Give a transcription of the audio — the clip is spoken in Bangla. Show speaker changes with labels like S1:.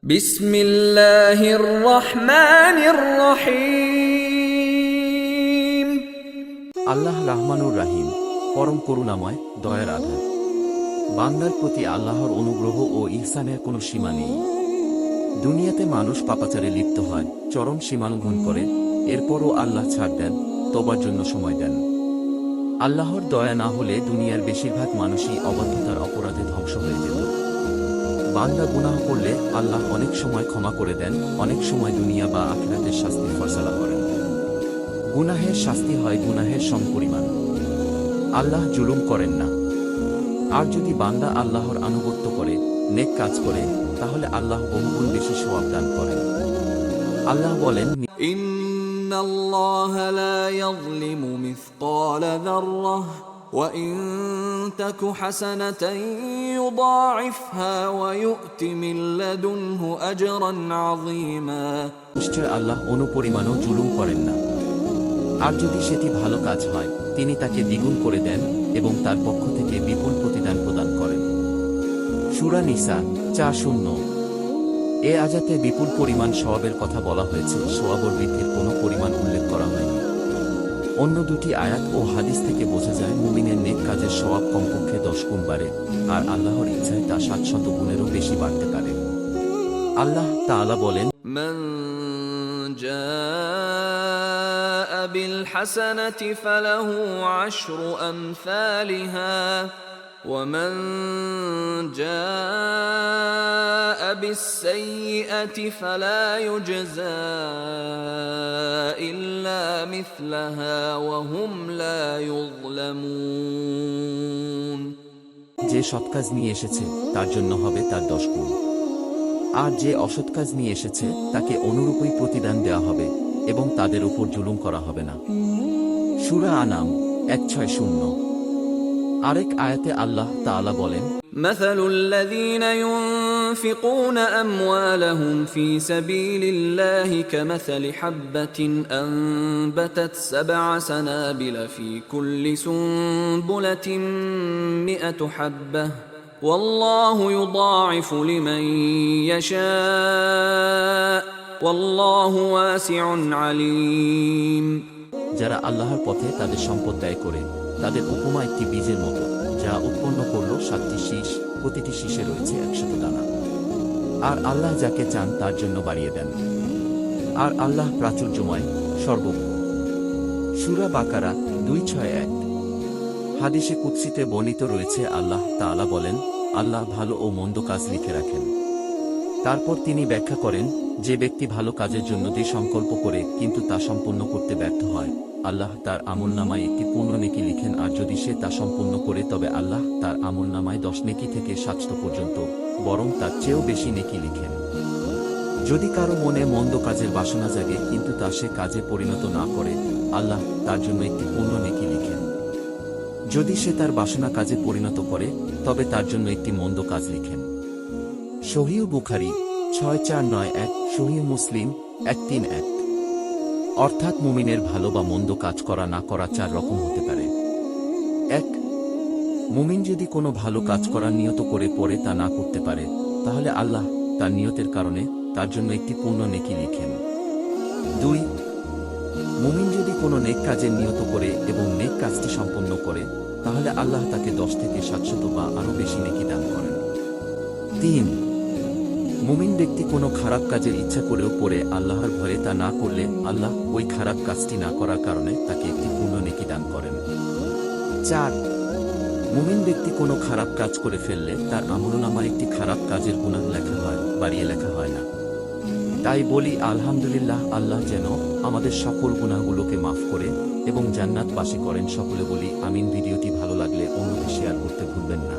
S1: বিসমিল্লাহির রহমানির রহিম।
S2: আল্লাহ রাহমানুর রাহিম, পরম করুণাময়, দয়ার আধার। বান্দার প্রতি আল্লাহর অনুগ্রহ ও ইহসানের কোনো সীমা নেই। দুনিয়াতে মানুষ পাপাচারে লিপ্ত হয়, চরম সীমালঙ্ঘন করে, এরপরও আল্লাহ ছাড় দেন, তওবার জন্য সময় দেন। আল্লাহর দয়া না হলে দুনিয়ার বেশিরভাগ মানুষই অবাধ্যতার অপরাধে ধ্বংস হয়ে যেত। বান্দা গুনাহ করলে আল্লাহ অনেক সময় ক্ষমা করে দেন, অনেক সময় দুনিয়া বা আখিরাতের শাস্তি ফয়সালা করেন। গুনাহের শাস্তি হয় গুনাহের সমপরিমাণ। আল্লাহ জুলুম করেন না। আর যদি বান্দা আল্লাহর আনুগত্য করে, নেক কাজ করে, তাহলে আল্লাহ বহুগুণ বেশি সওয়াব দান করেন। আল্লাহ বলেন,
S1: ইন্নাল্লাহা লা ইয়াযলিমু মিসকালা যাররাহ ওয়া ইন তাকু হাসানাতান ইউদাঈফহা ওয়া ইউ'তি মিন লাদুনহু আজরান আযীমা।
S2: নিশ্চয় আল্লাহ অনুপরিমাণও জুলুম করেন না। আর যদি সেটি ভালো কাজ হয়, তিনি তাকে দ্বিগুণ করে দেন এবং তার পক্ষ থেকে বিপুল প্রতিদান প্রদান করেন। সূরা নিসা ৪:০। এ আয়াতে বিপুল পরিমাণ সওয়াবের কথা বলা হয়েছে, সওয়াবের বৃদ্ধির কোনো পরিমাণ উল্লেখ করা হয়নি। অন্য দুটি আয়াত ও হাদিস থেকে বোঝা যায় মুমিনের নেক কাজের সওয়াব কমপক্ষে ১০ গুণ বাড়ে, আর আল্লাহর ইচ্ছায় তা ৭০০ গুণেরও বেশি বাড়তে পারে। আল্লাহ তাআলা বলেন,
S1: মান জাআ বিল হাসানাতি ফালাহু ১০ আমসালিহা ওয়া মান জাআ বিস সাইয়্যিআতি ফালা ইউজজা ইল্লা মিসলাহা ওয়া হুম লা ইউযলামুন।
S2: যে সৎ কাজ নিয়ে এসেছে তার জন্য হবে তার ১০ গুণ, আর যে অসৎ কাজ নিয়ে এসেছে তাকে অনুরূপই প্রতিদান দেওয়া হবে এবং তাদের উপর জুলুম করা হবে না। সূরা আনাম ১৬০। আরেক আয়াতে আল্লাহ তাআলা বলেন,
S1: মাসালুল লাযীনা ইউনফিকুনা আমওয়ালাহুম ফী সাবীলিল্লাহি কামাসালি হাববাতিন আনবাতাত ৭ সানাবিলা ফী কুল্লি সুনবুলাতিন মিআতু হাব্বাহ ওয়াল্লাহু ইউদাঈফু লিমান ইয়াশা ওয়াল্লাহু ওয়াসিউন আলীম।
S2: যারা আল্লাহর পথে তাদের সম্পদ ব্যয় করে, তাদের উপমা একটি বীজের মতো, যা উৎপন্ন করল ৭টি শীষ, প্রতিটি শীষে রয়েছে ১০০ দানা। আর আল্লাহ যাকে চান তার জন্য বাড়িয়ে দেন। আর আল্লাহ প্রাচুর্যময়, সর্বজ্ঞ। সূরা বাকারা ২৬১। হাদিসে কুদসিতে বর্ণিত রয়েছে, আল্লাহ তাআলা বলেন, আল্লাহ ভালো ও মন্দ কাজ লিখে রাখেন। তারপর তিনি ব্যাখ্যা করেন, যে ব্যক্তি ভালো কাজের জন্য যে সংকল্প করে কিন্তু তা সম্পূর্ণ করতে ব্যর্থ হয়, আল্লাহ তার আমলনামায় একটি পূর্ণ নেকি লিখেন, আর যদি সে তা সম্পূর্ণ করে তবে আল্লাহ তার আমলনামায় ১০ নেকি থেকে ৭০০ পর্যন্ত, বরং তার চেয়েও বেশি নেকি লিখেন। যদি কারো মনে মন্দ কাজের বাসনা জাগে কিন্তু তা সে কাজে পরিণত না করে, আল্লাহ তার জন্য একটি পূর্ণ নেকি লিখেন। যদি সে তার বাসনা কাজে পরিণত করে তবে তার জন্য একটি মন্দ কাজ লিখেন। সহিহ বুখারী ৬৪৯১, সহিহ মুসলিম ১৩১। অর্থাৎ মুমিনের ভালো বা মন্দ কাজ করা না করা ৪ রকম হতে পারে। ১. মুমিন যদি কোনো ভালো কাজ করার নিয়ত করে পরে তা না করতে পারে, তাহলে আল্লাহ তার নিয়তের কারণে তার জন্য একটি পূর্ণ নেকি লিখেন। ২. মুমিন যদি কোনো নেক কাজের নিয়ত করে এবং নেক কাজটি সম্পন্ন করে, তাহলে আল্লাহ তাকে ১০ থেকে ৭০০ বা আরও বেশি নেকি দান করেন। ৩. মুমিন ব্যক্তি কোনো খারাপ কাজের ইচ্ছা করেও পরে আল্লাহর ভয়ে তা না করলে, আল্লাহ ওই খারাপ কাজটি না করার কারণে তাকে একটি পূর্ণ নেকি দান করেন। ৪. মুমিন ব্যক্তি কোনো খারাপ কাজ করে ফেললে তার আমলনামায় একটি খারাপ কাজের গুনাহ লেখা হয়, বাড়িয়ে লেখা হয় না। তাই বলি আলহামদুলিল্লাহ, আল্লাহ যেন আমাদের সকল গুনাহগুলোকে মাফ করে এবং জান্নাতবাসী করেন। সকলে বলি আমিন। ভিডিওটি ভালো লাগলে অন্যদের শেয়ার করতে ভুলবেন না।